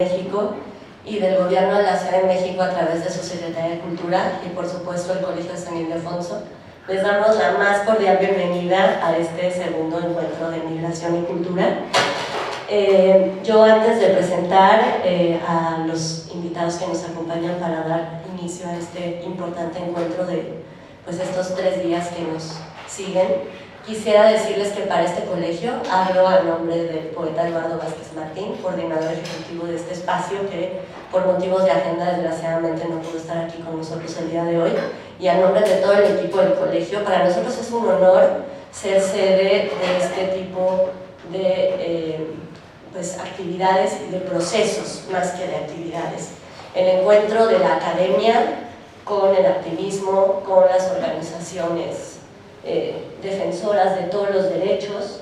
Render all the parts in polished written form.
México y del Gobierno de la Ciudad de México a través de su Secretaría de Cultura y por supuesto el Colegio de San Ildefonso, les damos la más cordial bienvenida a este segundo encuentro de Migración y Cultura. Yo antes de presentar a los invitados que nos acompañan para dar inicio a este importante encuentro de estos 3 días que nos siguen, quisiera decirles que para este colegio hablo a nombre del poeta Eduardo Vázquez Martín, coordinador ejecutivo de este espacio, que por motivos de agenda desgraciadamente no pudo estar aquí con nosotros el día de hoy, y a nombre de todo el equipo del colegio. Para nosotros es un honor ser sede de este tipo de actividades y de procesos más que de actividades. El encuentro de la academia con el activismo, con las organizaciones defensoras de todos los derechos,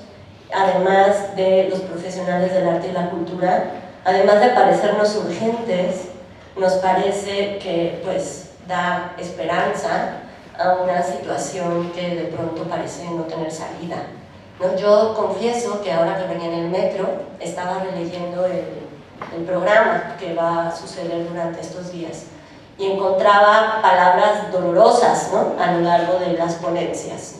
además de los profesionales del arte y la cultura, además de parecernos urgentes, nos parece que da esperanza a una situación que de pronto parece no tener salida, ¿no? Yo confieso que ahora que venía en el metro estaba releyendo el programa que va a suceder durante estos días y encontraba palabras dolorosas, ¿no?, a lo largo de las ponencias.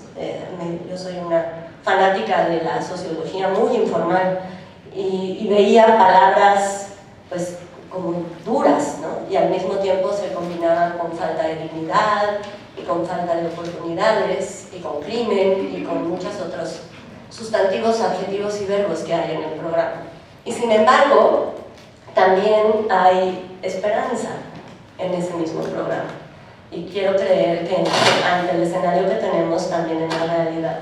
Yo soy una fanática de la sociología muy informal y veía palabras como duras, ¿no?, y al mismo tiempo se combinaban con falta de dignidad y con falta de oportunidades y con crimen y con muchos otros sustantivos, adjetivos y verbos que hay en el programa. Y sin embargo, también hay esperanza en ese mismo programa. Y quiero creer que ante el escenario que tenemos también en la realidad.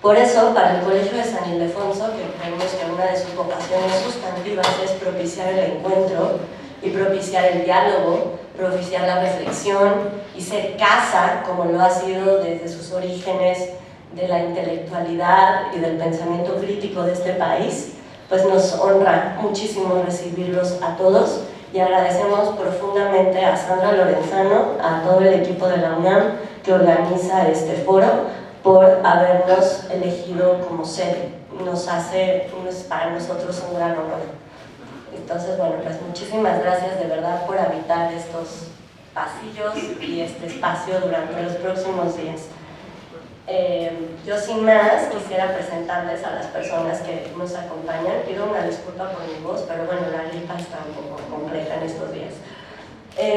Por eso, para el Colegio de San Ildefonso, que creemos que una de sus vocaciones sustantivas es propiciar el encuentro y propiciar el diálogo, propiciar la reflexión y ser casa, como lo ha sido desde sus orígenes, de la intelectualidad y del pensamiento crítico de este país, nos honra muchísimo recibirlos a todos. Y agradecemos profundamente a Sandra Lorenzano, a todo el equipo de la UNAM que organiza este foro, por habernos elegido como sede. Nos hace para nosotros un gran honor. Entonces, muchísimas gracias de verdad por habitar estos pasillos y este espacio durante los próximos días. Yo sin más quisiera presentarles a las personas que nos acompañan. Pido una disculpa por mi voz, pero la gripa está un poco compleja en estos días.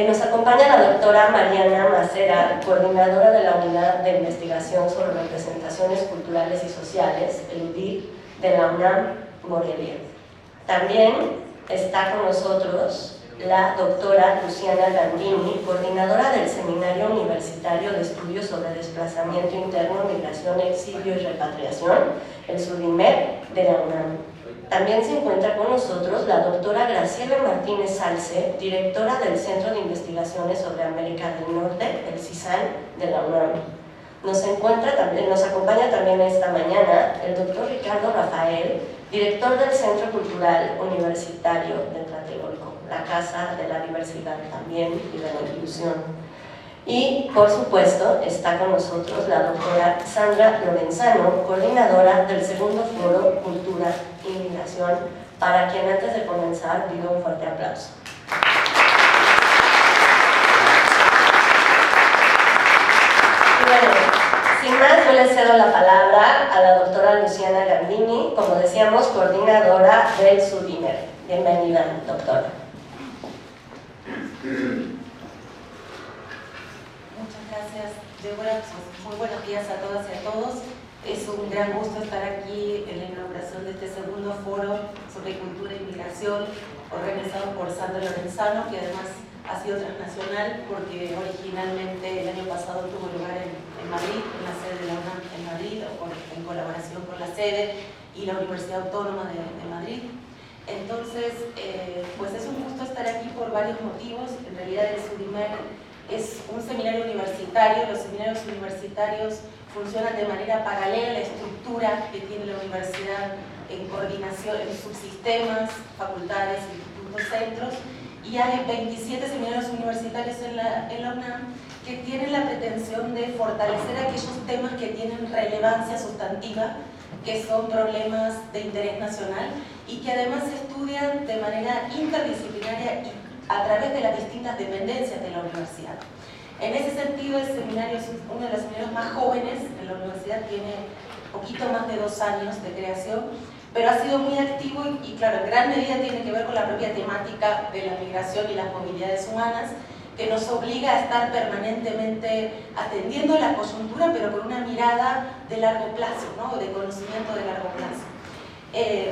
Nos acompaña la doctora Mariana Macera, coordinadora de la Unidad de Investigación sobre Representaciones Culturales y Sociales, el UDIR, de la UNAM Morelia. También está con nosotros la doctora Luciana Gandini, coordinadora del Seminario Universitario de Estudios sobre Desplazamiento Interno, Migración, Exilio y Repatriación, el SUDIMER de la UNAM. También se encuentra con nosotros la doctora Graciela Martínez Salce, directora del Centro de Investigaciones sobre América del Norte, el CISAN de la UNAM. Nos acompaña también esta mañana el doctor Ricardo Rafael, director del Centro Cultural Universitario de Tlatelolco, la Casa de la Diversidad también y de la Inclusión. Y, por supuesto, está con nosotros la doctora Sandra Lorenzano, coordinadora del segundo foro Cultura y Migración, para quien antes de comenzar pido un fuerte aplauso. Sin más, yo le cedo la palabra a la doctora Luciana Gandini, como decíamos, coordinadora del SUDIMER. Bienvenida, doctora. Muchas gracias, Débora. Muy buenos días a todas y a todos. Es un gran gusto estar aquí en la inauguración de este segundo foro sobre cultura y migración, organizado por Sandra Lorenzano, que además ha sido transnacional porque originalmente el año pasado tuvo lugar en Madrid, en la sede de la UNAM en Madrid, en colaboración con la sede y la Universidad Autónoma de Madrid. Entonces, es un gusto estar aquí por varios motivos. En realidad el SUDIMER es un seminario universitario. Los seminarios universitarios funcionan de manera paralela a la estructura que tiene la universidad en coordinación en subsistemas, facultades, institutos, centros. y hay 27 seminarios universitarios en la UNAM que tienen la pretensión de fortalecer aquellos temas que tienen relevancia sustantiva, que son problemas de interés nacional y que además se estudian de manera interdisciplinaria y a través de las distintas dependencias de la universidad. En ese sentido, el seminario es uno de los seminarios más jóvenes en la universidad, tiene poquito más de 2 años de creación, pero ha sido muy activo y claro, en gran medida tiene que ver con la propia temática de la migración y las movilidades humanas, que nos obliga a estar permanentemente atendiendo la coyuntura, pero con una mirada de largo plazo, ¿no? De conocimiento de largo plazo.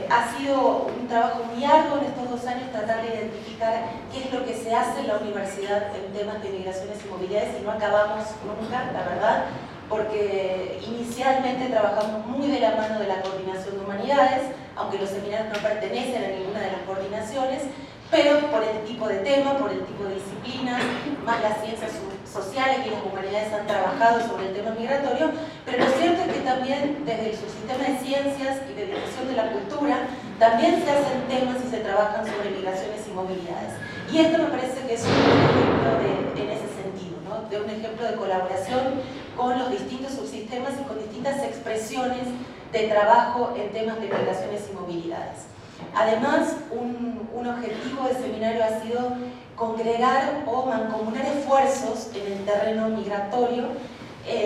Ha sido un trabajo muy arduo en estos 2 años tratar de identificar qué es lo que se hace en la universidad en temas de migraciones y movilidades, y no acabamos nunca, la verdad, porque inicialmente trabajamos muy de la mano de la coordinación de humanidades, aunque los seminarios no pertenecen a ninguna de las coordinaciones, pero por el tipo de tema, por el tipo de disciplinas, más las ciencias sociales y las humanidades han trabajado sobre el tema migratorio, pero lo cierto es que también desde el subsistema de ciencias y de difusión de la cultura también se hacen temas y se trabajan sobre migraciones y movilidades. Y esto me parece que es un ejemplo en ese sentido, ¿no? De un ejemplo de colaboración con los distintos subsistemas y con distintas expresiones de trabajo en temas de migraciones y movilidades. Además, un objetivo del seminario ha sido congregar o mancomunar esfuerzos en el terreno migratorio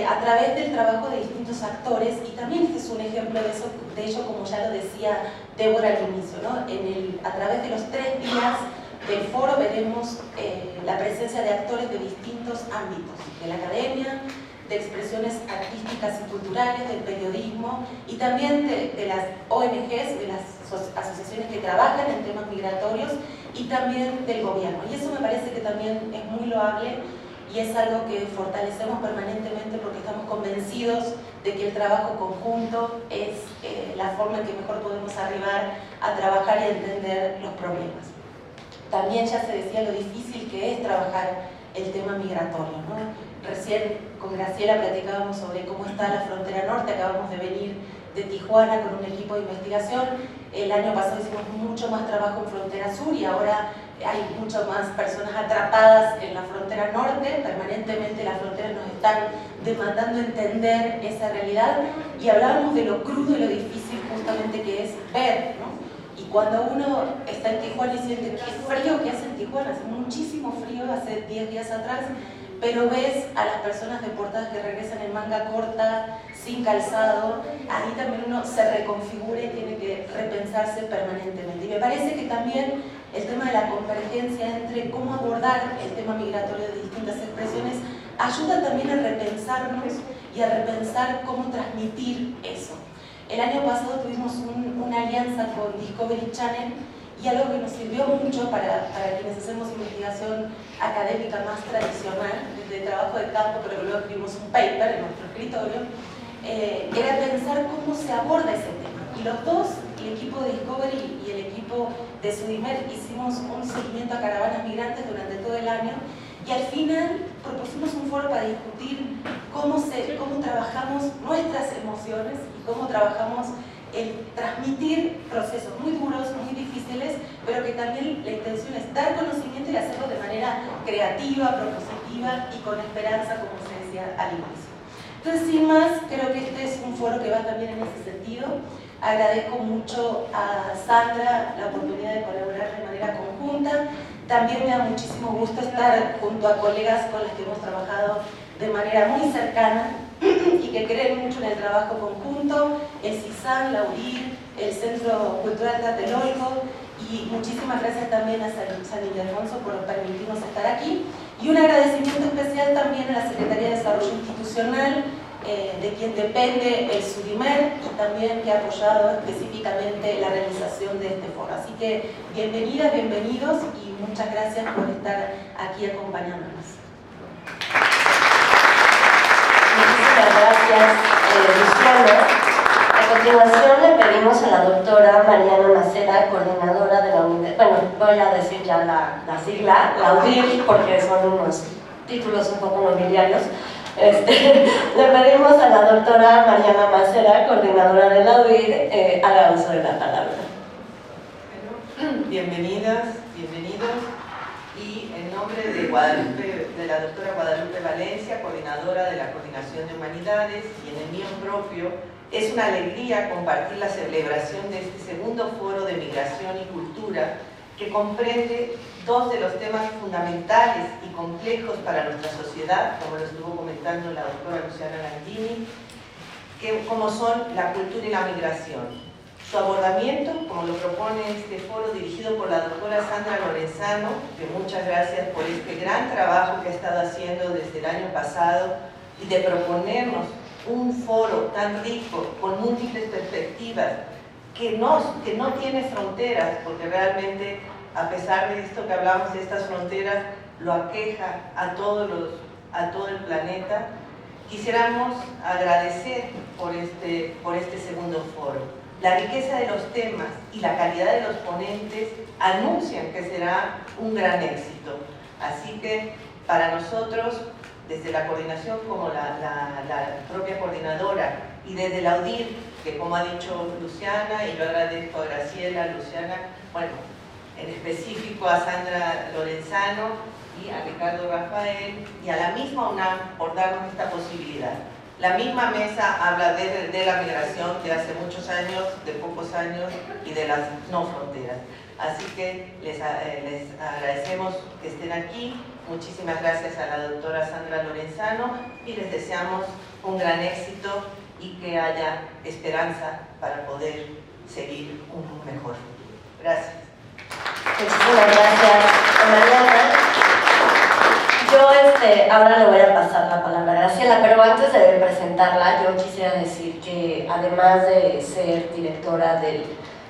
a través del trabajo de distintos actores, y también este es un ejemplo de ello, como ya lo decía Débora al inicio, ¿no? A través de los 3 días del foro veremos la presencia de actores de distintos ámbitos, de la academia, de expresiones artísticas y culturales, del periodismo y también de las ONGs, de las asociaciones que trabajan en temas migratorios y también del gobierno. Y eso me parece que también es muy loable y es algo que fortalecemos permanentemente porque estamos convencidos de que el trabajo conjunto es la forma en que mejor podemos arribar a trabajar y a entender los problemas. También ya se decía lo difícil que es trabajar el tema migratorio, ¿no? Recién con Graciela platicábamos sobre cómo está la frontera norte, acabamos de venir de Tijuana con un equipo de investigación. El año pasado hicimos mucho más trabajo en frontera sur y ahora hay mucho más personas atrapadas en la frontera norte. Permanentemente las fronteras nos están demandando entender esa realidad y hablábamos de lo crudo y lo difícil justamente que es ver, ¿no? Y cuando uno está en Tijuana y siente qué frío que hace en Tijuana, hace muchísimo frío, hace 10 días atrás, pero ves a las personas deportadas que regresan en manga corta, sin calzado, ahí también uno se reconfigura y tiene que repensarse permanentemente. Y me parece que también el tema de la convergencia entre cómo abordar el tema migratorio de distintas expresiones ayuda también a repensarnos y a repensar cómo transmitir eso. El año pasado tuvimos una alianza con Discovery Channel y algo que nos sirvió mucho para quienes hacemos investigación académica más tradicional, desde trabajo de campo, pero luego escribimos un paper en nuestro escritorio, era pensar cómo se aborda ese tema. Y los dos, el equipo de Discovery y el equipo de Sudimer, hicimos un seguimiento a caravanas migrantes durante todo el año y al final propusimos un foro para discutir cómo trabajamos nuestras emociones y cómo trabajamos el transmitir procesos muy duros, muy difíciles, pero que también la intención es dar conocimiento y hacerlo de manera creativa, propositiva y con esperanza, como se decía al inicio. Entonces, sin más, creo que este es un foro que va también en ese sentido. Agradezco mucho a Sandra la oportunidad de colaborar de manera conjunta. También me da muchísimo gusto estar junto a colegas con las que hemos trabajado de manera muy cercana y que creen mucho en el trabajo conjunto, el CISAN, la UDIR, el Centro Cultural Tlatelolco, y muchísimas gracias también a San Ildefonso por permitirnos estar aquí. Y un agradecimiento especial también a la Secretaría de Desarrollo Institucional, de quien depende el Sudimer y también que ha apoyado específicamente la realización de este foro. Así que bienvenidas, bienvenidos y muchas gracias por estar aquí acompañándonos. Muchísimas gracias, Luciana. A continuación le pedimos a la doctora Mariana Macera, coordinadora de la unidad, bueno, voy a decir ya la sigla, la UDIR, porque son unos títulos un poco nobiliarios. Le pedimos a la doctora Mariana Macera, coordinadora de la UDIR, haga uso de la palabra. Bueno, bienvenidas, bienvenidos. nombre de la doctora Guadalupe Valencia, coordinadora de la Coordinación de Humanidades, y en el mío propio, es una alegría compartir la celebración de este segundo foro de migración y cultura que comprende dos de los temas fundamentales y complejos para nuestra sociedad, como lo estuvo comentando la doctora Luciana Landini, como son la cultura y la migración. Su abordamiento, como lo propone este foro dirigido por la doctora Sandra Lorenzano, que muchas gracias por este gran trabajo que ha estado haciendo desde el año pasado y de proponernos un foro tan rico, con múltiples perspectivas, que no tiene fronteras, porque realmente, a pesar de esto que hablamos de estas fronteras, lo aqueja a todo el planeta. Quisiéramos agradecer por este segundo foro. La riqueza de los temas y la calidad de los ponentes anuncian que será un gran éxito. Así que para nosotros, desde la coordinación como la propia coordinadora y desde la UDIR, que como ha dicho Luciana, y yo agradezco a Graciela, Luciana, bueno, en específico a Sandra Lorenzano y a Ricardo Rafael y a la misma UNAM por darnos esta posibilidad. La misma mesa habla de la migración de hace muchos años, de pocos años y de las no fronteras. Así que les agradecemos que estén aquí. Muchísimas gracias a la doctora Sandra Lorenzano y les deseamos un gran éxito y que haya esperanza para poder seguir un mejor futuro. Gracias. Muchísimas gracias, Mariana. Yo ahora le voy a pasar la palabra a Graciela, pero antes de presentarla, yo quisiera decir que además de ser directora del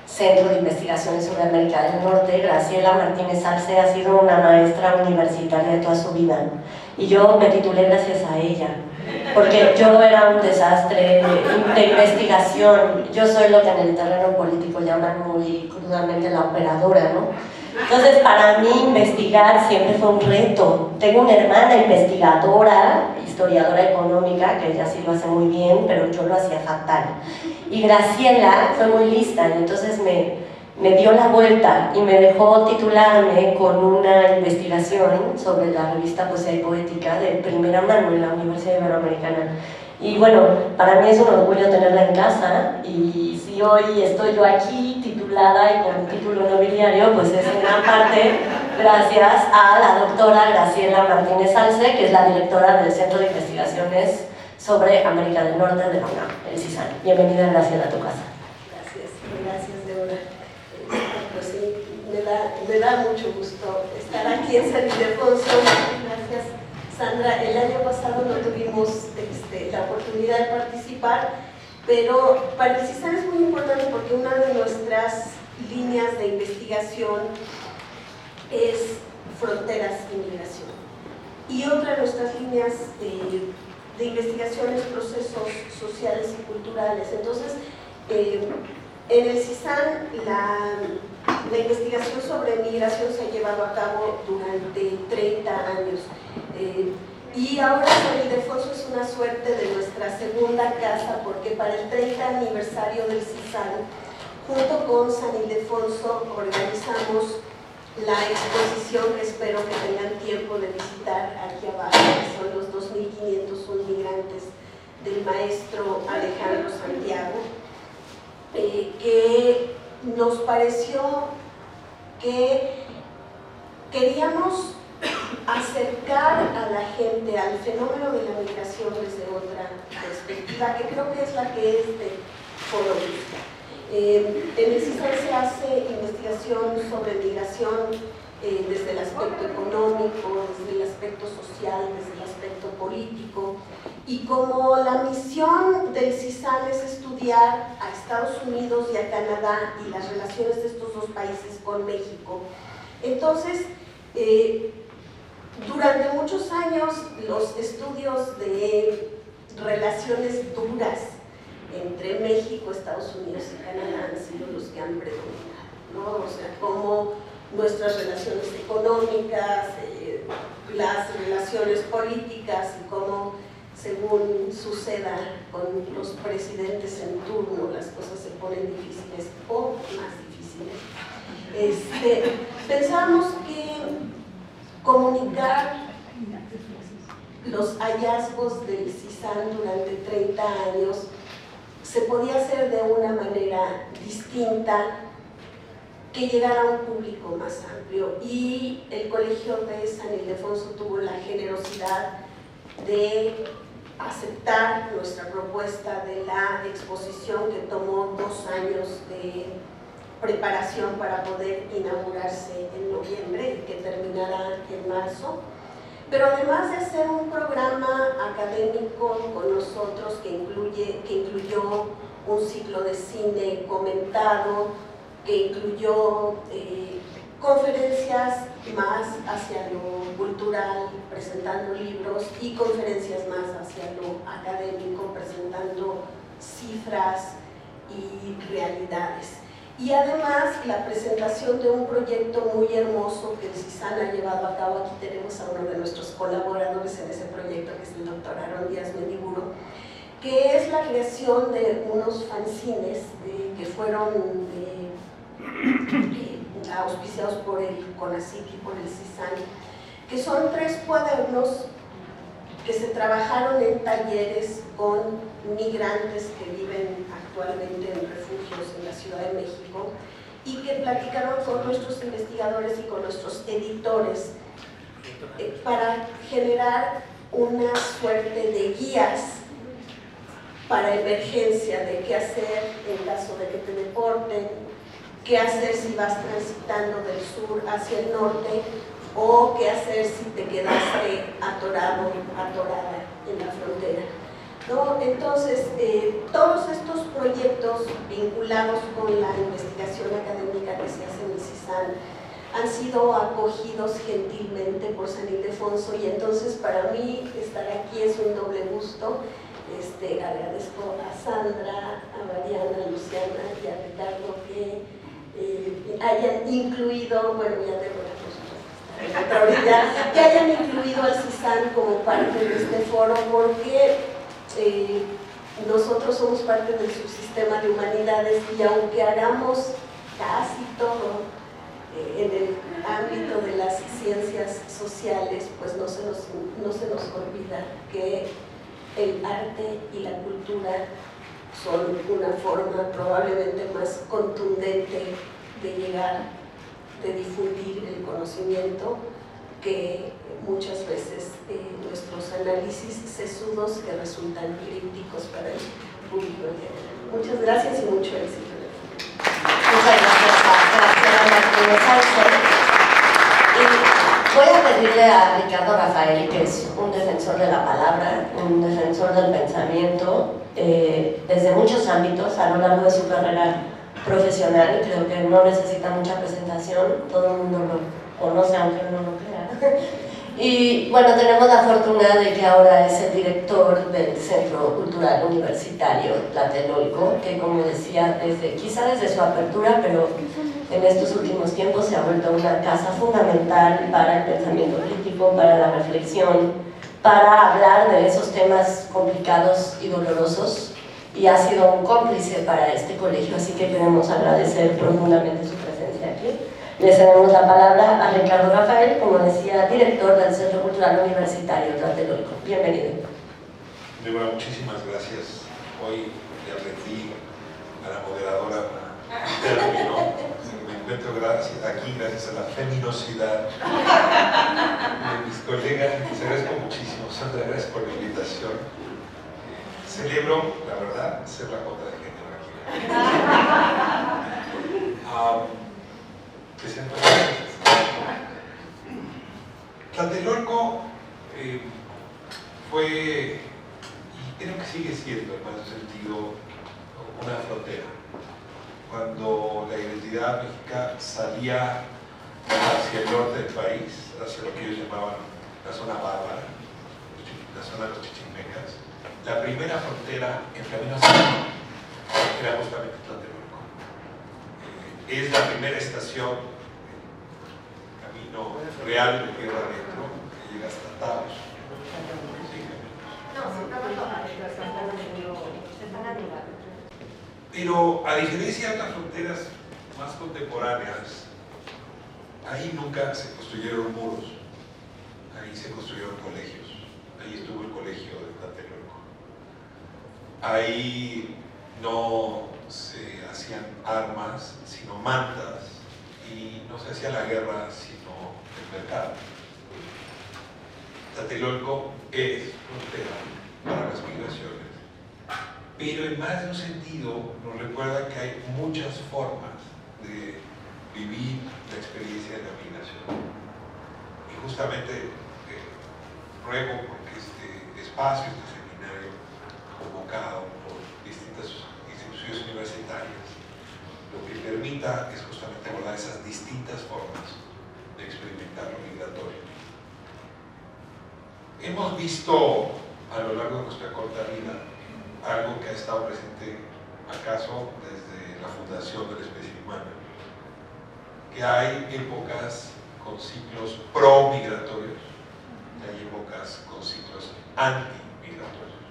Centro de Investigaciones sobre América del Norte, Graciela Martínez Arce ha sido una maestra universitaria de toda su vida. Y yo me titulé gracias a ella, porque yo era un desastre de investigación. Yo soy lo que en el terreno político llaman muy crudamente la operadora, ¿no? Entonces, para mí investigar siempre fue un reto. Tengo una hermana investigadora, historiadora económica, que ella sí lo hace muy bien, pero yo lo hacía fatal. Y Graciela fue muy lista, y entonces me dio la vuelta y me dejó titularme con una investigación sobre la revista Poesía y Poética de primera mano en la Universidad Iberoamericana. Y bueno, para mí es un orgullo tenerla en casa, y si hoy estoy yo aquí titulada y con un título nobiliario, pues es en gran parte gracias a la doctora Graciela Martínez Arce, que es la directora del Centro de Investigaciones sobre América del Norte de la UNAM, el CISAN. Bienvenida, Graciela, a tu casa. Gracias, Deborah. Pues sí, me da mucho gusto estar aquí en San Ildefonso. Gracias, Sandra. El año pasado no tuvimos la oportunidad de participar, pero para el CISAN es muy importante porque una de nuestras líneas de investigación es fronteras y migración. Y otra de nuestras líneas de investigación es procesos sociales y culturales. Entonces, en el CISAN la investigación sobre migración se ha llevado a cabo durante 30 años. Y ahora San Ildefonso es una suerte de nuestra segunda casa, porque para el 30 aniversario del CISAN, junto con San Ildefonso, organizamos la exposición que espero que tengan tiempo de visitar aquí abajo, que son los 2.501 migrantes del maestro Alejandro Santiago, que nos pareció que queríamos acercar a la gente al fenómeno de la migración desde otra perspectiva, que creo que es la que este foro busca. En el CISAN se hace investigación sobre migración desde el aspecto económico, desde el aspecto social, desde el aspecto político, y como la misión del CISAN es estudiar a Estados Unidos y a Canadá y las relaciones de estos dos países con México, entonces durante muchos años los estudios de relaciones duras entre México, Estados Unidos y Canadá han sido los que han predominado, ¿no? O sea, cómo nuestras relaciones económicas, las relaciones políticas y cómo, según suceda con los presidentes en turno, las cosas se ponen difíciles o más difíciles. Pensamos que hallazgos del CISAN durante 30 años se podía hacer de una manera distinta que llegara a un público más amplio, y el Colegio de San Ildefonso tuvo la generosidad de aceptar nuestra propuesta de la exposición, que tomó 2 años de preparación para poder inaugurarse en noviembre y que terminará en marzo. Pero además de hacer un programa académico con nosotros que incluyó un ciclo de cine comentado, que incluyó conferencias más hacia lo cultural, presentando libros, y conferencias más hacia lo académico, presentando cifras y realidades. Y además la presentación de un proyecto muy hermoso que el CISAN ha llevado a cabo. Aquí tenemos a uno de nuestros colaboradores en ese proyecto, que es el doctor Aaron Díaz Mendiburo, que es la creación de unos fanzines que fueron auspiciados por el CONACYT y por el CISAN, que son 3 cuadernos que se trabajaron en talleres con migrantes que viven actualmente en refugios en la Ciudad de México, y que platicaron con nuestros investigadores y con nuestros editores para generar una suerte de guías para emergencia, de qué hacer en caso de que te deporten, qué hacer si vas transitando del sur hacia el norte, o qué hacer si te quedaste atorado, atorada en la frontera, ¿no? Entonces, todos estos proyectos vinculados con la investigación académica que se hace en el CISAN han sido acogidos gentilmente por San Ildefonso, y entonces para mí estar aquí es un doble gusto. Agradezco a Sandra, a Mariana, a Luciana y a Ricardo que hayan incluido, bueno, ya tengo la cosa, que hayan incluido al CISAN como parte de este foro, porque nosotros somos parte del subsistema de humanidades, y aunque hagamos casi todo en el ámbito de las ciencias sociales, pues no se nos olvida que el arte y la cultura son una forma probablemente más contundente de llegar, de difundir el conocimiento, que muchas veces nuestros análisis sesudos que resultan crípticos para el público en general. Muchas gracias y mucho éxito. Muchas gracias a Graciela Martínez Sánchez. Y voy a pedirle a Ricardo Rafael, que es un defensor de la palabra, un defensor del pensamiento, desde muchos ámbitos a lo largo de su carrera profesional. Creo que no necesita mucha presentación, todo el mundo lo conoce, aunque no lo crea. Y bueno, tenemos la fortuna de que ahora es el director del Centro Cultural Universitario Tlatelolco, que, como decía, quizá desde su apertura, pero en estos últimos tiempos se ha vuelto una casa fundamental para el pensamiento crítico, para la reflexión, para hablar de esos temas complicados y dolorosos, y ha sido un cómplice para este colegio, así que queremos agradecer profundamente su presencia aquí. Le cedemos la palabra a Ricardo Rafael, como decía, director del Centro Cultural Universitario Tlatelolco. Bienvenido. Débora, muchísimas gracias. Hoy le aprendí a la moderadora un término. Me encuentro aquí gracias a la feminosidad de mis colegas. Les agradezco muchísimo. Sandra, gracias por la invitación. Celebro, la verdad, ser la cuota de género aquí. Tlatelolco fue, y creo que sigue siendo, en más sentido, una frontera. Cuando la identidad mexicana salía hacia el norte del país, hacia lo que ellos llamaban la zona bárbara, la zona de los chichimecas, la primera frontera en camino hacia el norte era justamente Tlatelolco. Es la primera estación, camino real de tierra adentro, que llega hasta Taos. Pero a diferencia de las fronteras más contemporáneas, ahí nunca se construyeron muros, ahí se construyeron colegios, ahí estuvo el colegio de Tlatelolco. Ahí no se hacían armas, sino mantas, y no se hacía la guerra, sino el mercado. Tlatelolco es frontera para las migraciones, pero en más de un sentido nos recuerda que hay muchas formas de vivir la experiencia de la migración. Y justamente ruego porque este espacio, este seminario convocado por distintas instituciones universitarias, lo que permita es justamente abordar esas distintas formas de experimentar lo migratorio. Hemos visto a lo largo de nuestra corta vida algo que ha estado presente acaso desde la fundación de la especie humana, que hay épocas con ciclos pro-migratorios, hay épocas con ciclos anti-migratorios.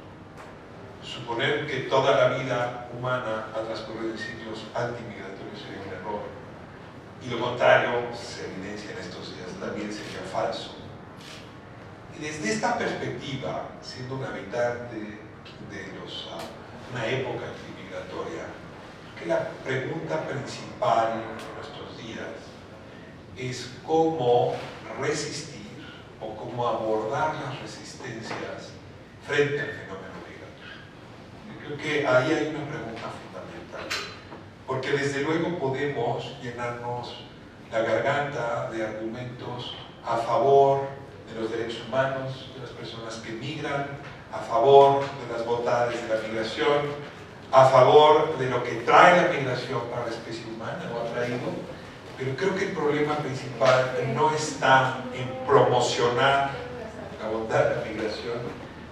Suponer que toda la vida humana ha transcurrido en ciclos antimigratorios sería un error, y lo contrario se evidencia en estos días, también sería falso. Y desde esta perspectiva, siendo un habitante de una época antimigratoria, que la pregunta principal en nuestros días es cómo resistir o cómo abordar las resistencias frente al fenómeno migratorio. Yo creo que ahí hay una pregunta fundamental, porque desde luego podemos llenarnos la garganta de argumentos a favor de los derechos humanos de las personas que migran, a favor de las bondades de la migración, a favor de lo que trae la migración para la especie humana o ha traído, pero creo que el problema principal no está en promocionar la bondad de la migración,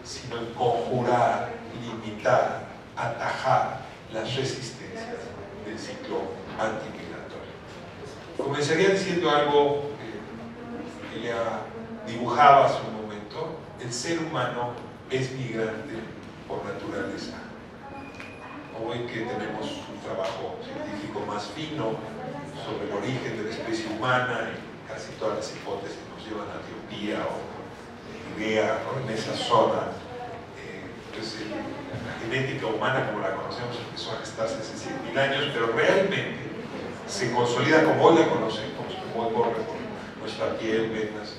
sino en conjurar, limitar, atajar las resistencias del ciclo antimigratorio. Comenzaría diciendo algo que ya dibujaba hace un momento: el ser humano es migrante por naturaleza. Hoy que tenemos un trabajo científico más fino sobre el origen de la especie humana, y casi todas las hipótesis nos llevan a Etiopía o Guinea, ¿no? En esa zona, pues la genética humana como la conocemos empezó a gestarse hace 100.000 años, pero realmente se consolida como hoy la conocemos, como hoy corre por nuestra piel, venas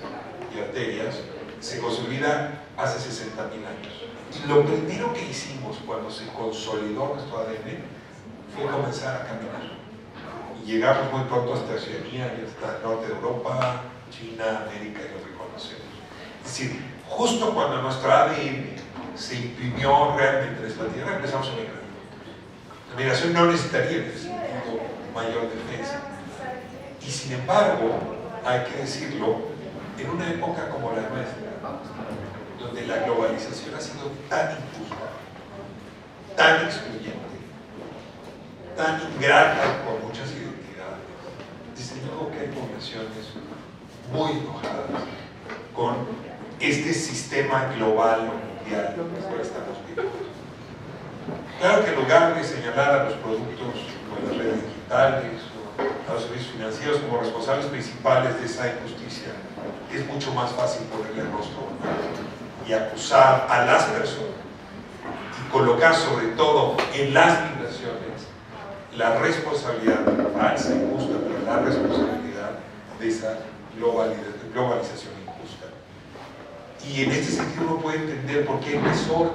y arterias, se consolida hace 60.000 años. Y lo primero que hicimos cuando se consolidó nuestro ADN fue comenzar a caminar. Y llegamos muy pronto hasta Oceanía y hasta el norte de Europa, China, América y lo que conocemos. Es decir, justo cuando nuestro ADN se imprimió realmente en esta tierra, empezamos a migrar. La migración no necesitaría en ese sentido mayor defensa. Y sin embargo, hay que decirlo, en una época como la nuestra, donde la globalización ha sido tan injusta, tan excluyente, tan ingrata por muchas identidades, desde luego que hay poblaciones muy enojadas con este sistema global o mundial en el cual estamos viviendo. Claro que en lugar de señalar a los productos o las redes digitales o a los servicios financieros como responsables principales de esa injusticia, es mucho más fácil ponerle el rostro y acusar a las personas y colocar sobre todo en las migraciones la responsabilidad falsa, injusta, pero la responsabilidad de esa globalización injusta. Y en este sentido uno puede entender por qué hay resortes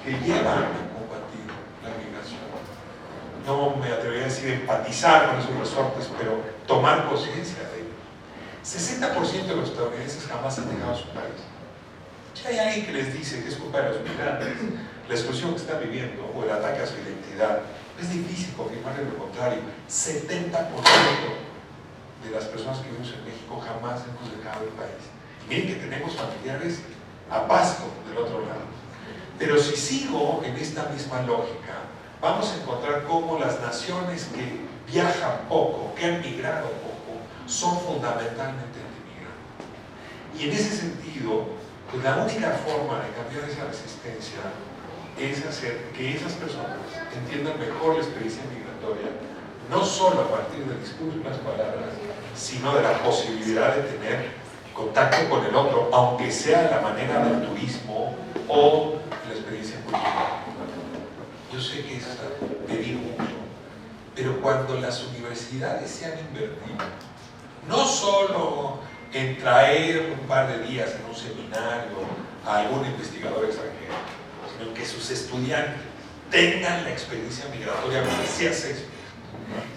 que llevan a combatir la migración. No me atrevería a decir empatizar con esos resortes, pero tomar conciencia de ellos. 60% de los estadounidenses jamás han dejado su país. Si hay alguien que les dice que es culpa de los migrantes, la exclusión que están viviendo o el ataque a su identidad, es difícil confirmarle lo contrario. 70% de las personas que vivimos en México jamás hemos dejado el país. Y miren que tenemos familiares a pasto del otro lado. Pero si sigo en esta misma lógica, vamos a encontrar cómo las naciones que viajan poco, que han migrado poco, son fundamentalmente antimigrantes. Y en ese sentido, pues la única forma de cambiar esa resistencia es hacer que esas personas entiendan mejor la experiencia migratoria, no solo a partir del discurso y las palabras, sino de la posibilidad de tener contacto con el otro, aunque sea la manera del turismo o la experiencia cultural. Yo sé que es pedir mucho, pero cuando las universidades se han invertido, no solo en traer un par de días en un seminario a algún investigador extranjero, sino que sus estudiantes tengan la experiencia migratoria que sea Shakespeare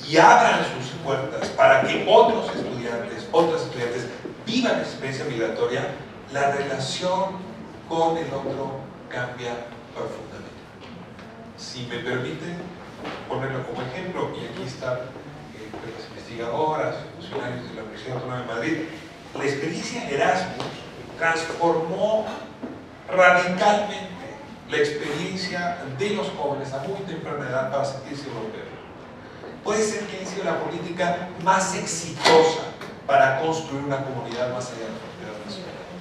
y abran sus puertas para que otros estudiantes, otras estudiantes vivan la experiencia migratoria, la relación con el otro cambia profundamente. Si me permiten ponerlo como ejemplo, y aquí están las investigadoras, funcionarios de la Universidad Autónoma de Madrid, la experiencia Erasmus transformó radicalmente la experiencia de los jóvenes a muy temprana edad para sentirse europeos. Puede ser que haya sido la política más exitosa para construir una comunidad más allá de las fronteras nacionales.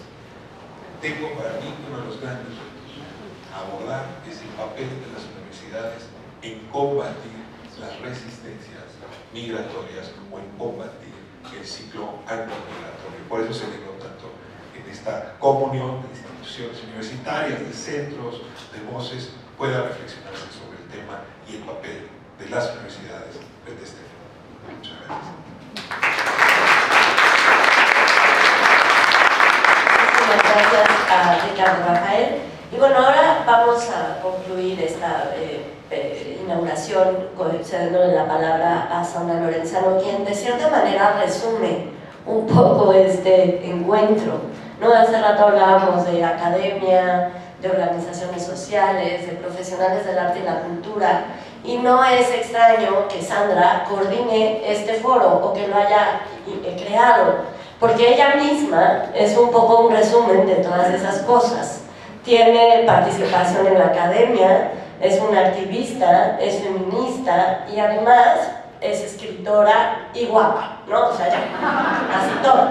Tengo para mí uno de los grandes retos a abordar es el papel de las universidades en combatir las resistencias migratorias o en combatir el ciclo antimigratorio. Por eso celebro tanto en esta comunión de instituciones universitarias, de centros, de voces, pueda reflexionarse sobre el tema y el papel de las universidades frente a este fenómeno. Muchas gracias. Muchas gracias a Ricardo Rafael. Y bueno, ahora vamos a concluir esta inauguración cediéndole la palabra a Sandra Lorenzano, quien de cierta manera resume un poco este encuentro, ¿no? Hace rato hablábamos de academia, de organizaciones sociales, de profesionales del arte y la cultura, y no es extraño que Sandra coordine este foro o que lo haya creado, porque ella misma es un poco un resumen de todas esas cosas. Tiene participación en la academia, es una activista, es feminista y además es escritora y guapa, ¿no? O sea, ya, así todo.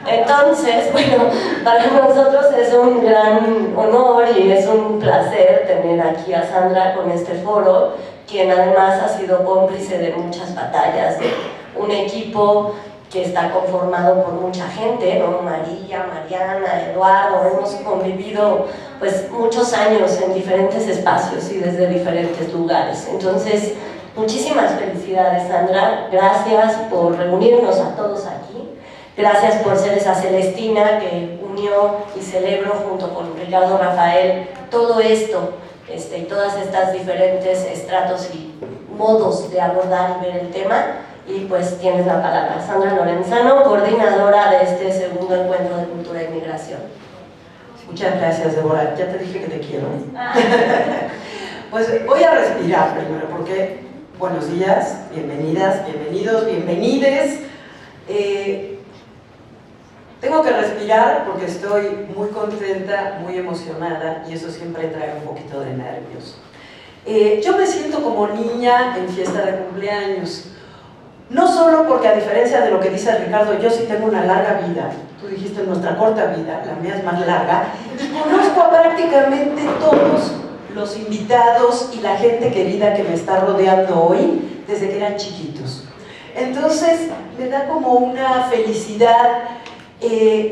Entonces, bueno, para nosotros es un gran honor y es un placer tener aquí a Sandra con este foro, quien además ha sido cómplice de muchas batallas, de un equipo que está conformado por mucha gente, ¿no? María, Mariana, Eduardo, hemos convivido pues muchos años en diferentes espacios y desde diferentes lugares. Entonces, muchísimas felicidades, Sandra, gracias por reunirnos a todos aquí, gracias por ser esa Celestina que unió y celebro junto con Ricardo Rafael todo esto, y todas estas diferentes estratos y modos de abordar y ver el tema. Y pues tienes la palabra, Sandra Lorenzano, coordinadora de este segundo encuentro de cultura e inmigración. Muchas gracias, Débora. Ya te dije que te quiero. Pues voy a respirar primero, porque buenos días, bienvenidas, bienvenidos, bienvenides. Tengo que respirar porque estoy muy contenta, muy emocionada, y eso siempre trae un poquito de nervios. Yo me siento como niña en fiesta de cumpleaños. No solo porque, a diferencia de lo que dice Ricardo, yo sí tengo una larga vida, tú dijiste nuestra corta vida, la mía es más larga, y conozco a prácticamente todos los invitados y la gente querida que me está rodeando hoy desde que eran chiquitos. Entonces me da como una felicidad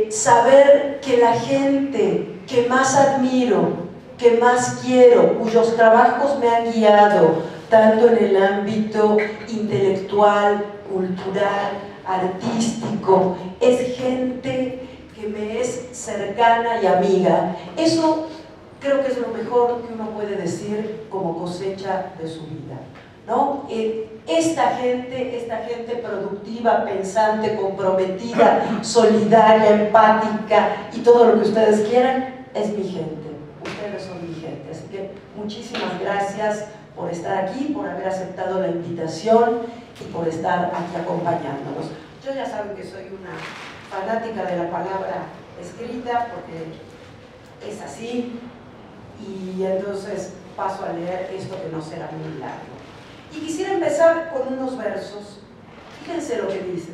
saber que la gente que más admiro, que más quiero, cuyos trabajos me han guiado, tanto en el ámbito intelectual, cultural, artístico, es gente que me es cercana y amiga. Eso creo que es lo mejor que uno puede decir como cosecha de su vida, ¿no? Esta gente productiva, pensante, comprometida, solidaria, empática y todo lo que ustedes quieran, es mi gente. Ustedes son mi gente. Así que muchísimas gracias por estar aquí, por haber aceptado la invitación y por estar aquí acompañándonos. Yo ya saben que soy una fanática de la palabra escrita porque es así, y entonces paso a leer esto que no será muy largo. Y quisiera empezar con unos versos. Fíjense lo que dice.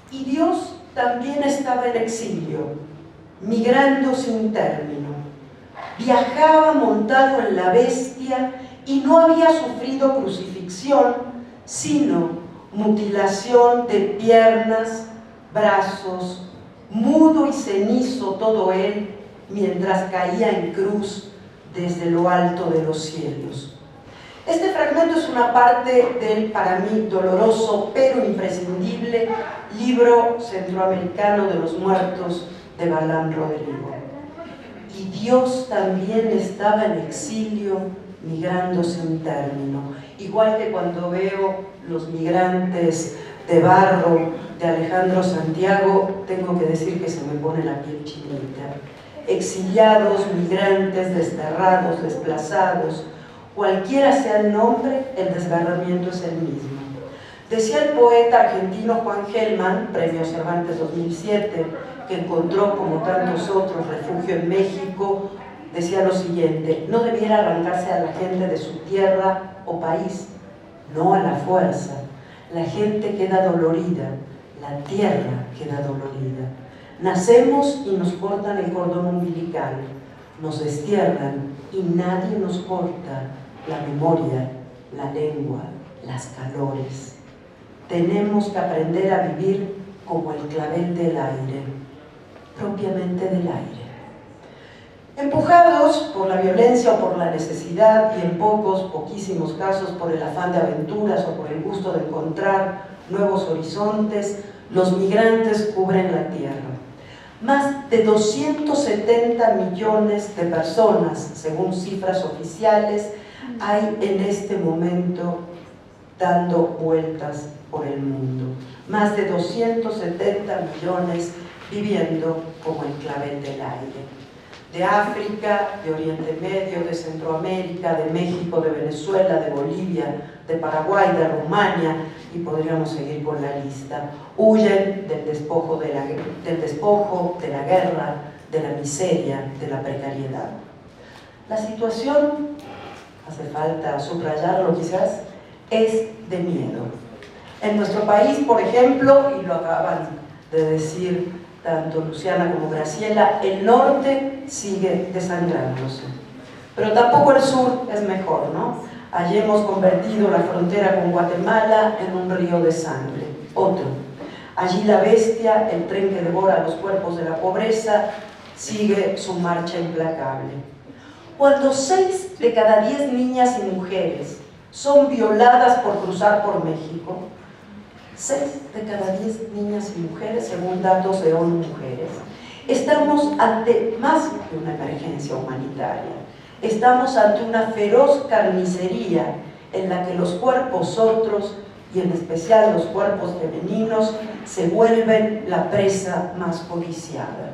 Y Dios también estaba en exilio, migrando sin término. Viajaba montado en la bestia y no había sufrido crucifixión, sino mutilación de piernas, brazos, mudo y cenizo todo él, mientras caía en cruz desde lo alto de los cielos. Este fragmento es una parte del, para mí, doloroso pero imprescindible libro centroamericano de los muertos de Balán Rodrigo. Y Dios también estaba en exilio, migrándose un término. Igual que cuando veo Los migrantes de barro de Alejandro Santiago, tengo que decir que se me pone la piel chinita. Exiliados, migrantes, desterrados, desplazados, cualquiera sea el nombre, el desgarramiento es el mismo. Decía el poeta argentino Juan Gelman, Premio Cervantes 2007, que encontró, como tantos otros, refugio en México, decía lo siguiente: no debiera arrancarse a la gente de su tierra o país, no a la fuerza. La gente queda dolorida, la tierra queda dolorida. Nacemos y nos cortan el cordón umbilical, nos destierran y nadie nos corta la memoria, la lengua, las calores. Tenemos que aprender a vivir como el clavel del aire, propiamente del aire. Empujados por la violencia o por la necesidad, y en poquísimos casos por el afán de aventuras o por el gusto de encontrar nuevos horizontes, los migrantes cubren la tierra. Más de 270 millones de personas, según cifras oficiales, hay en este momento dando vueltas por el mundo. Más de 270 millones viviendo como el clavel del aire. De África, de Oriente Medio, de Centroamérica, de México, de Venezuela, de Bolivia, de Paraguay, de Rumania, y podríamos seguir con la lista. Huyen del despojo, de la guerra, de la miseria, de la precariedad. La situación, hace falta subrayarlo quizás, es de miedo. En nuestro país, por ejemplo, y lo acaban de decir tanto Luciana como Graciela, el norte sigue desangrándose. Pero tampoco el sur es mejor, ¿no? Allí hemos convertido la frontera con Guatemala en un río de sangre. Otro. Allí la bestia, el tren que devora los cuerpos de la pobreza, sigue su marcha implacable. Cuando 6 de cada 10 niñas y mujeres son violadas por cruzar por México, 6 de cada 10 niñas y mujeres, según datos de ONU Mujeres, estamos ante más que una emergencia humanitaria. Estamos ante una feroz carnicería en la que los cuerpos otros, y en especial los cuerpos femeninos, se vuelven la presa más codiciada.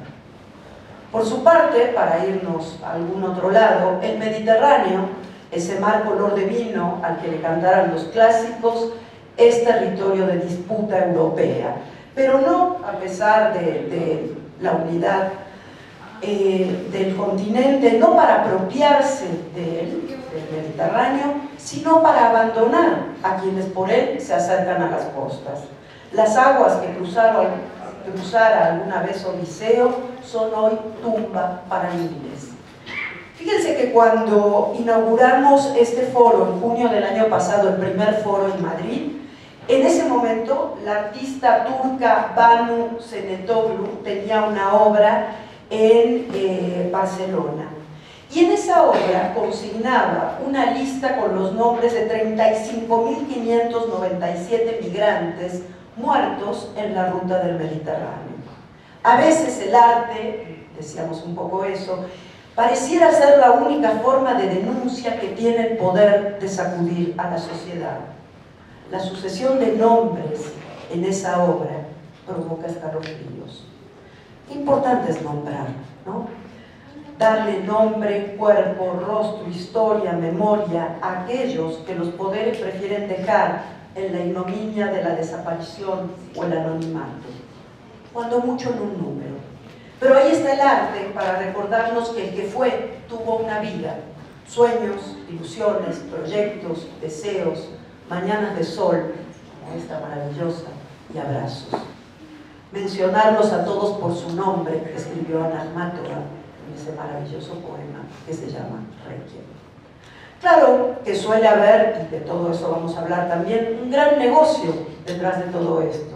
Por su parte, para irnos a algún otro lado, el Mediterráneo, ese mar color de vino al que le cantaran los clásicos, es territorio de disputa europea, pero no a pesar de la unidad del continente, no para apropiarse de él, del Mediterráneo, sino para abandonar a quienes por él se acercan a las costas. Las aguas que cruzara alguna vez Odiseo son hoy tumba para miles. Fíjense que cuando inauguramos este foro en junio del año pasado, el primer foro en Madrid, en ese momento la artista turca Banu Senetoglu tenía una obra en Barcelona. Y en esa obra consignaba una lista con los nombres de 35.597 migrantes muertos en la ruta del Mediterráneo. A veces el arte, decíamos un poco eso, pareciera ser la única forma de denuncia que tiene el poder de sacudir a la sociedad. La sucesión de nombres en esa obra provoca escalofríos. Qué importante es nombrar, ¿no? Darle nombre, cuerpo, rostro, historia, memoria a aquellos que los poderes prefieren dejar en la ignominia de la desaparición o el anonimato, cuando mucho en un número. Pero ahí está el arte para recordarnos que el que fue tuvo una vida, sueños, ilusiones, proyectos, deseos, mañanas de sol, como esta maravillosa, y abrazos. Mencionarlos a todos por su nombre, que escribió Ana Armátova en ese maravilloso poema que se llama Requiem. Claro que suele haber, y de todo eso vamos a hablar también, un gran negocio detrás de todo esto.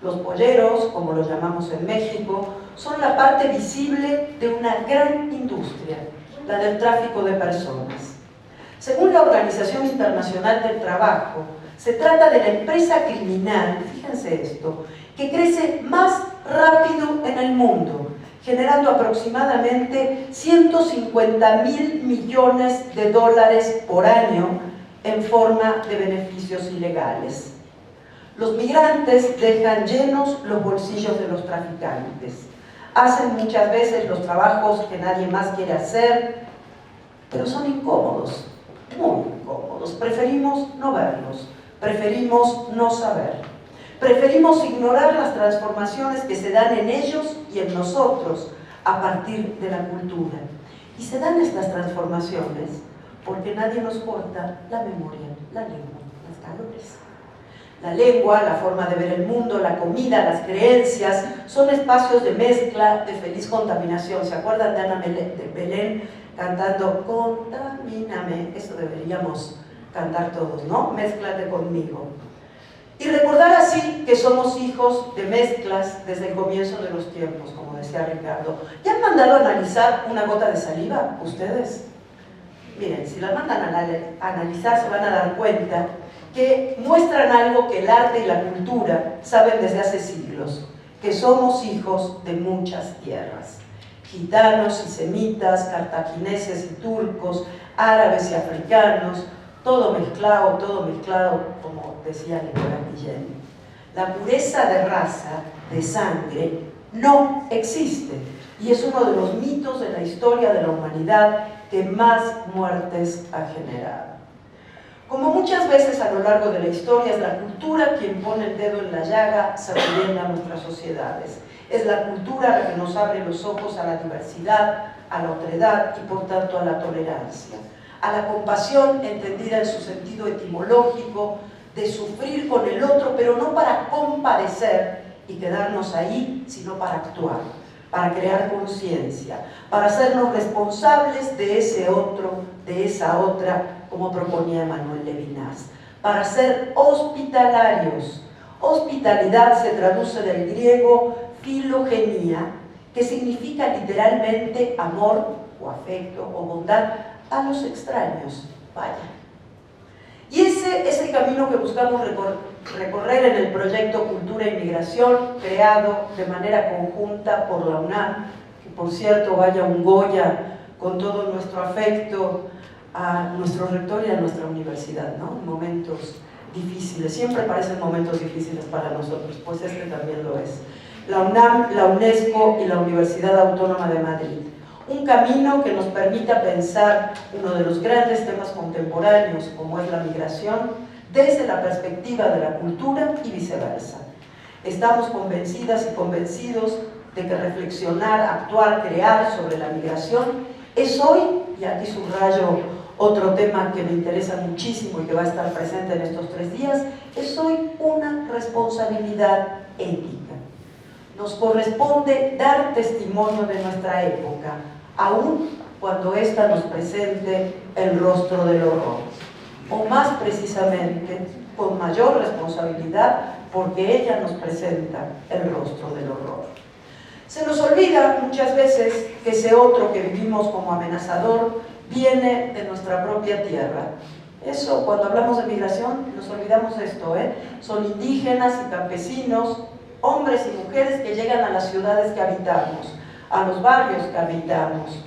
Los polleros, como los llamamos en México, son la parte visible de una gran industria, la del tráfico de personas. Según la Organización Internacional del Trabajo, se trata de la empresa criminal, fíjense esto, que crece más rápido en el mundo, generando aproximadamente 150.000 millones de dólares por año en forma de beneficios ilegales. Los migrantes dejan llenos los bolsillos de los traficantes. Hacen muchas veces los trabajos que nadie más quiere hacer, pero son incómodos, muy incómodos. Preferimos no verlos, preferimos no saber. Preferimos ignorar las transformaciones que se dan en ellos y en nosotros a partir de la cultura. Y se dan estas transformaciones porque nadie nos corta la memoria, la lengua, las calores. La lengua, la forma de ver el mundo, la comida, las creencias, son espacios de mezcla, de feliz contaminación. ¿Se acuerdan de Ana Belén cantando "Contamíname"? Eso deberíamos cantar todos, ¿no? Mézclate conmigo. Y recordar así que somos hijos de mezclas desde el comienzo de los tiempos, como decía Ricardo. ¿Ya han mandado a analizar una gota de saliva ustedes? Miren, si la mandan a analizar se van a dar cuenta que muestran algo que el arte y la cultura saben desde hace siglos, que somos hijos de muchas tierras. Gitanos y semitas, cartagineses y turcos, árabes y africanos, todo mezclado, como decía Nicolás Guillén. La pureza de raza, de sangre, no existe, y es uno de los mitos de la historia de la humanidad que más muertes ha generado. Como muchas veces a lo largo de la historia, es la cultura quien pone el dedo en la llaga, sacudiendo a nuestras sociedades. Es la cultura la que nos abre los ojos a la diversidad, a la otredad y por tanto a la tolerancia, a la compasión entendida en su sentido etimológico, de sufrir con el otro, pero no para compadecer y quedarnos ahí, sino para actuar, para crear conciencia, para hacernos responsables de ese otro, de esa otra, como proponía Manuel Levinas, para ser hospitalarios. Hospitalidad se traduce del griego filogenia, que significa literalmente amor o afecto o bondad a los extraños. Vaya. Y ese es el camino que buscamos recorrer en el proyecto Cultura e Inmigración, creado de manera conjunta por la UNAM, que por cierto vaya un Goya con todo nuestro afecto a nuestro rector y a nuestra universidad, ¿no? Momentos difíciles, siempre parecen momentos difíciles para nosotros, pues este también lo es. La UNAM, la UNESCO y la Universidad Autónoma de Madrid. Un camino que nos permita pensar uno de los grandes temas contemporáneos, como es la migración, desde la perspectiva de la cultura y viceversa. Estamos convencidas y convencidos de que reflexionar, actuar, crear sobre la migración es hoy, y aquí subrayo otro tema que me interesa muchísimo y que va a estar presente en estos 3 días, es hoy una responsabilidad ética. Nos corresponde dar testimonio de nuestra época, aun cuando ésta nos presente el rostro del horror, o más precisamente, con mayor responsabilidad, porque ella nos presenta el rostro del horror. Se nos olvida muchas veces que ese otro que vivimos como amenazador viene de nuestra propia tierra. Eso, cuando hablamos de migración, nos olvidamos de esto, ¿eh? Son indígenas y campesinos, hombres y mujeres que llegan a las ciudades que habitamos, a los barrios que habitamos.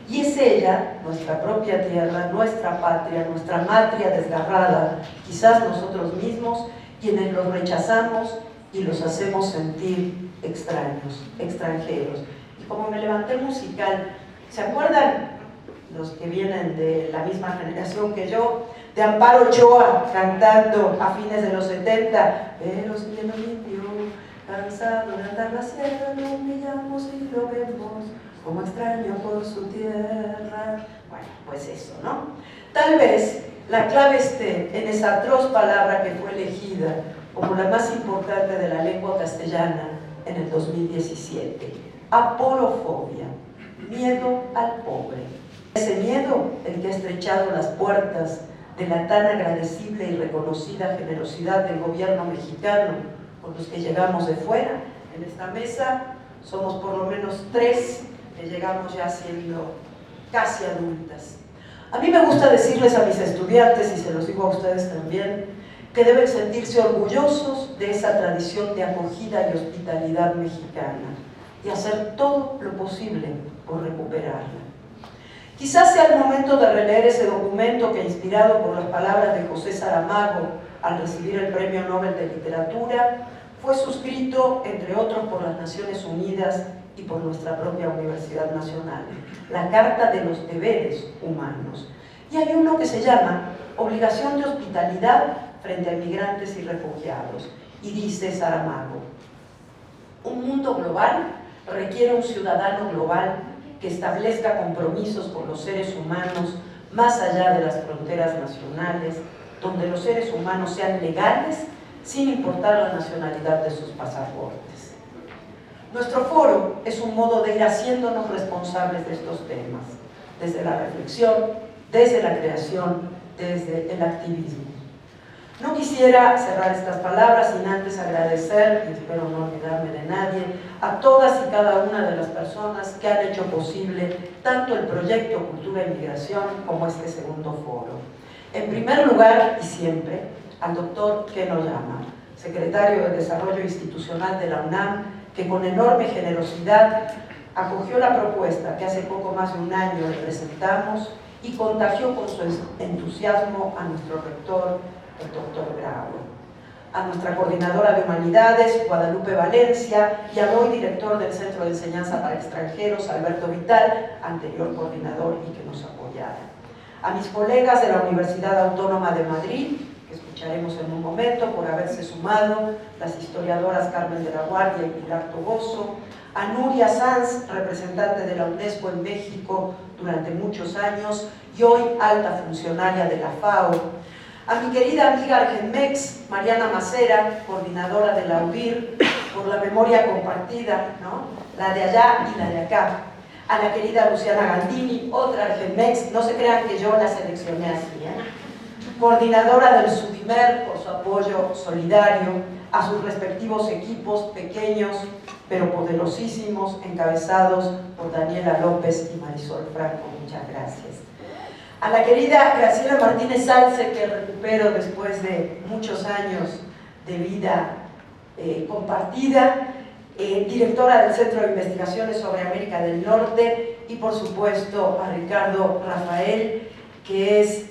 Y es ella, nuestra propia tierra, nuestra patria, nuestra matria desgarrada, quizás nosotros mismos, quienes los rechazamos y los hacemos sentir extraños, extranjeros. Y como me levanté musical, ¿se acuerdan los que vienen de la misma generación que yo, de Amparo Ochoa cantando a fines de los 70? Pero si lo limpio, cansado de andar la sierra, lo miramos y lo vemos como extraño por su tierra. Bueno, pues eso, ¿no? Tal vez la clave esté en esa atroz palabra que fue elegida como la más importante de la lengua castellana en el 2017, aporofobia, miedo al pobre. Ese miedo, el que ha estrechado las puertas de la tan agradecible y reconocida generosidad del gobierno mexicano con los que llegamos de fuera. En esta mesa somos por lo menos 3 que llegamos ya siendo casi adultas. A mí me gusta decirles a mis estudiantes, y se los digo a ustedes también, que deben sentirse orgullosos de esa tradición de acogida y hospitalidad mexicana y hacer todo lo posible por recuperarla. Quizás sea el momento de releer ese documento que, inspirado por las palabras de José Saramago al recibir el Premio Nobel de Literatura, fue suscrito, entre otros, por las Naciones Unidas y por nuestra propia Universidad Nacional, la Carta de los Deberes Humanos. Y hay uno que se llama Obligación de Hospitalidad frente a inmigrantes y refugiados. Y dice Saramago: un mundo global requiere un ciudadano global que establezca compromisos con los seres humanos más allá de las fronteras nacionales, donde los seres humanos sean legales sin importar la nacionalidad de sus pasaportes. Nuestro foro es un modo de ir haciéndonos responsables de estos temas, desde la reflexión, desde la creación, desde el activismo. No quisiera cerrar estas palabras sin antes agradecer, y espero no olvidarme de nadie, a todas y cada una de las personas que han hecho posible tanto el proyecto Cultura e Migración como este segundo foro. En primer lugar, y siempre, al doctor Ken Oyama, secretario de Desarrollo Institucional de la UNAM, que con enorme generosidad acogió la propuesta que hace poco más de un año le presentamos y contagió con su entusiasmo a nuestro rector, el doctor Grau, a nuestra coordinadora de Humanidades, Guadalupe Valencia, y al hoy director del Centro de Enseñanza para Extranjeros, Alberto Vital, anterior coordinador y que nos apoyara. A mis colegas de la Universidad Autónoma de Madrid, que escucharemos en un momento, por haberse sumado, las historiadoras Carmen de la Guardia y Pilar Toboso, a Nuria Sanz, representante de la UNESCO en México durante muchos años y hoy alta funcionaria de la FAO, a mi querida amiga Argenmex, Mariana Macera, coordinadora de la UBIR, por la memoria compartida, ¿no? La de allá y la de acá, a la querida Luciana Gandini, otra Argenmex, no se crean que yo la seleccioné así, coordinadora del SUDIMER por su apoyo solidario, a sus respectivos equipos pequeños pero poderosísimos, encabezados por Daniela López y Marisol Franco, muchas gracias. A la querida Graciela Martínez Salce, que recupero después de muchos años de vida compartida, directora del Centro de Investigaciones sobre América del Norte, y por supuesto a Ricardo Rafael, que es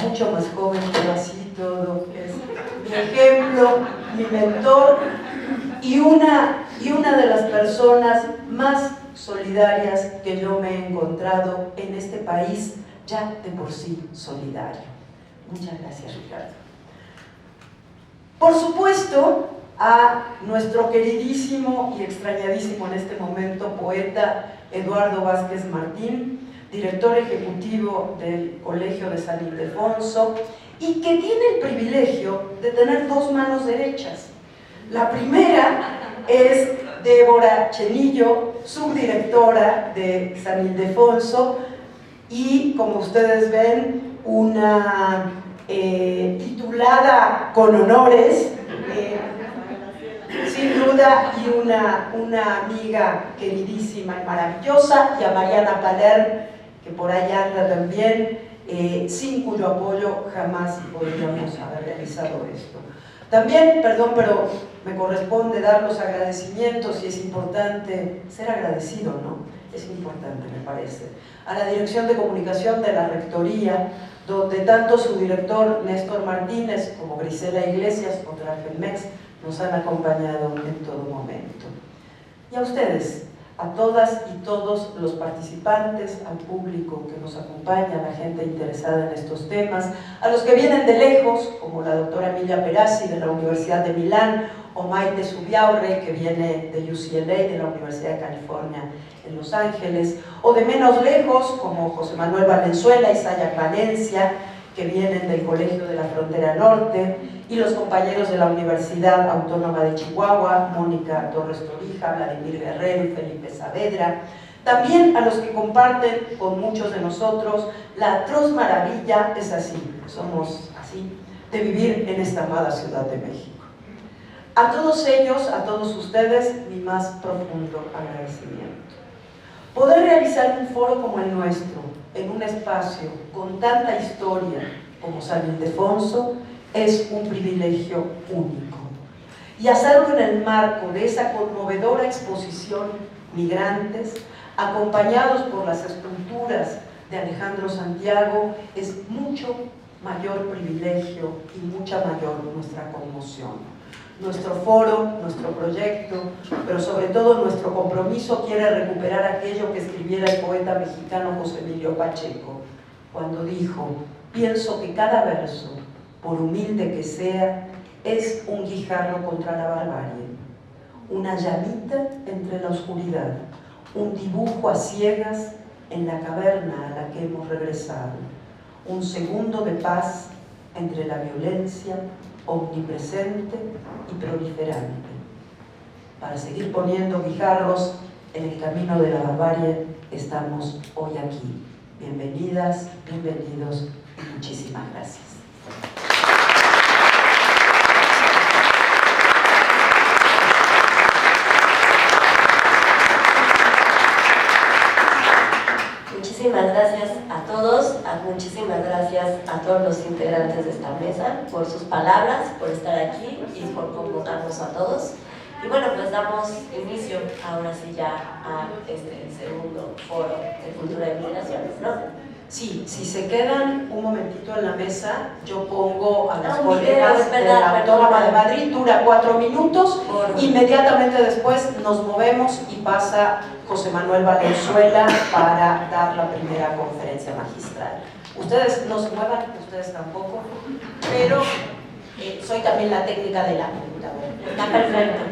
mucho más joven, pero así todo, es mi ejemplo, mi mentor y una de las personas más solidarias que yo me he encontrado en este país, ya de por sí solidario. Muchas gracias, Ricardo. Por supuesto, a nuestro queridísimo y extrañadísimo en este momento poeta Eduardo Vázquez Martín, director ejecutivo del Colegio de San Ildefonso, y que tiene el privilegio de tener dos manos derechas. La primera es Débora Chenillo, subdirectora de San Ildefonso, y como ustedes ven, una titulada con honores, sin duda, y una amiga queridísima y maravillosa, y a Mariana Paler, que por ahí anda también, sin cuyo apoyo jamás podríamos haber realizado esto. También, perdón, pero me corresponde dar los agradecimientos y es importante ser agradecido, ¿no? Es importante, me parece. A la Dirección de Comunicación de la Rectoría, donde tanto su director Néstor Martínez como Grisela Iglesias, otra Argenmex, nos han acompañado en todo momento. Y a ustedes, a todas y todos los participantes, al público que nos acompaña, a la gente interesada en estos temas, a los que vienen de lejos, como la doctora Emilia Perazzi de la Universidad de Milán, o Maite Zubiaurre, que viene de UCLA, de la Universidad de California en Los Ángeles, o de menos lejos, como José Manuel Valenzuela y Sayac Valencia, que vienen del Colegio de la Frontera Norte, y los compañeros de la Universidad Autónoma de Chihuahua, Mónica Torres Torija, Vladimir Guerrero y Felipe Saavedra. También a los que comparten con muchos de nosotros la atroz maravilla, es así, somos así, de vivir en esta amada Ciudad de México. A todos ellos, a todos ustedes, mi más profundo agradecimiento. Poder realizar un foro como el nuestro, en un espacio con tanta historia como San Ildefonso, es un privilegio único. Y hacerlo en el marco de esa conmovedora exposición Migrantes, acompañados por las esculturas de Alejandro Santiago, es mucho mayor privilegio y mucha mayor nuestra conmoción. Nuestro foro, nuestro proyecto, pero sobre todo nuestro compromiso quiere recuperar aquello que escribiera el poeta mexicano José Emilio Pacheco, cuando dijo: pienso que cada verso, por humilde que sea, es un guijarro contra la barbarie, una llamita entre la oscuridad, un dibujo a ciegas en la caverna a la que hemos regresado, un segundo de paz entre la violencia omnipresente y proliferante. Para seguir poniendo guijarros en el camino de la barbarie, estamos hoy aquí. Bienvenidas, bienvenidos y muchísimas gracias. Muchísimas gracias a todos, muchísimas gracias a todos los integrantes de esta mesa por sus palabras, por estar aquí y por convocarnos a todos. Y bueno, pues damos inicio ahora sí ya a este segundo foro de cultura y migraciones, ¿no? Sí, si se quedan un momentito en la mesa, yo pongo a las un colegas video, es de verdad, la Autónoma de Madrid, dura 4 minutos, inmediatamente después nos movemos y pasa José Manuel Valenzuela para dar la primera conferencia magistral. Ustedes no se muevan, ustedes tampoco, pero soy también la técnica de la computadora. Está perfecto.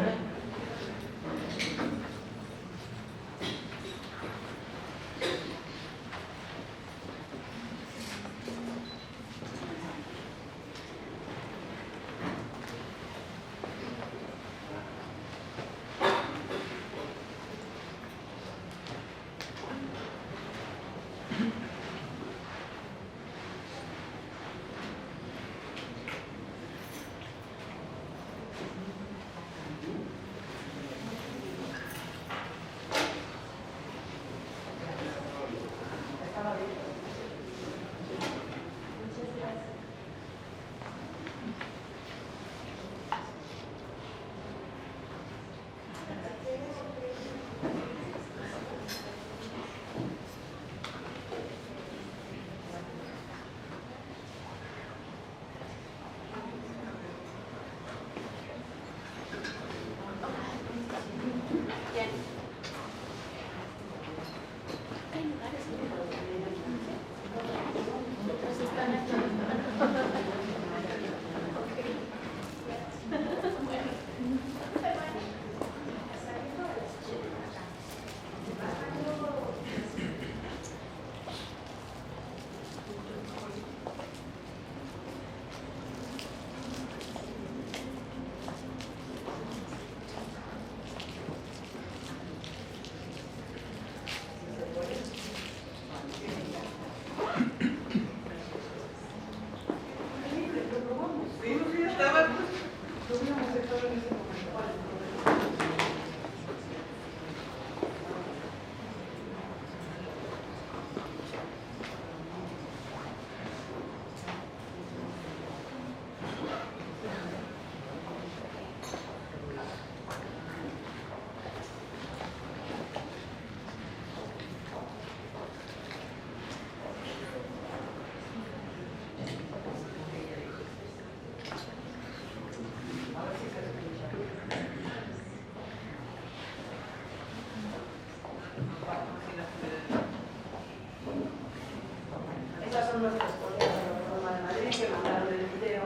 Estas son nuestras colegas de la Autónoma de Madrid que mandaron el video.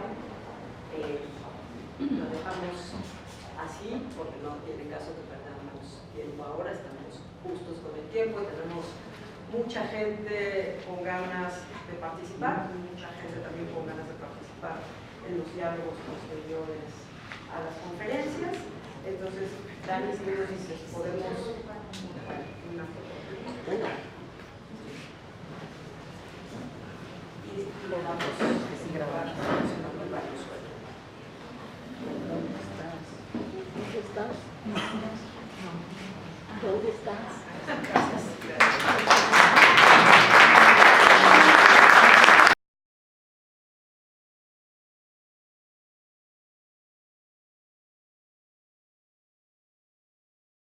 Lo dejamos así porque no tiene caso que perdamos tiempo ahora, estamos justos con el tiempo y tenemos mucha gente con ganas de participar, mucha gente también con ganas de participar en los diálogos posteriores a las conferencias. Entonces, Dani, si nos dices, podemos una foto. Y lo vamos a grabar. ¿Dónde estás? ¿Dónde estás?